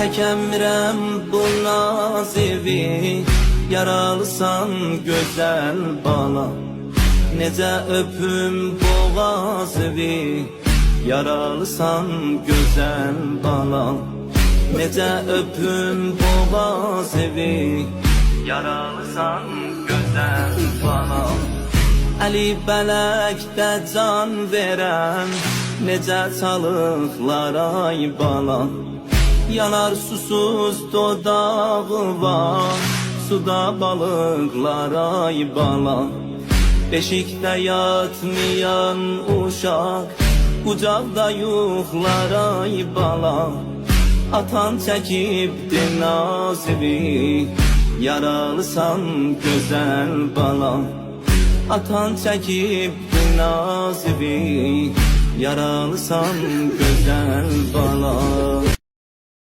çəkəmirəm bu nazivi, yaralısan gözəl bala. Necə öpüm boğazıvi, yaralısan gözəl bala. Necə öpüm boğazıvi, yaralısan gözəl bala. Əli bələkdə can verəm, necə çalıqlar ay bala. Yanar susuz dodağı var, suda balıqlar ay bala. Beşikdə yatmayan uşaq, qucaqda yuxlar ay bala. Atan çəkibdi nazivi, yaralısan gözəl bala. Atan çəkibdi nazivi, yaralısan gözəl bala.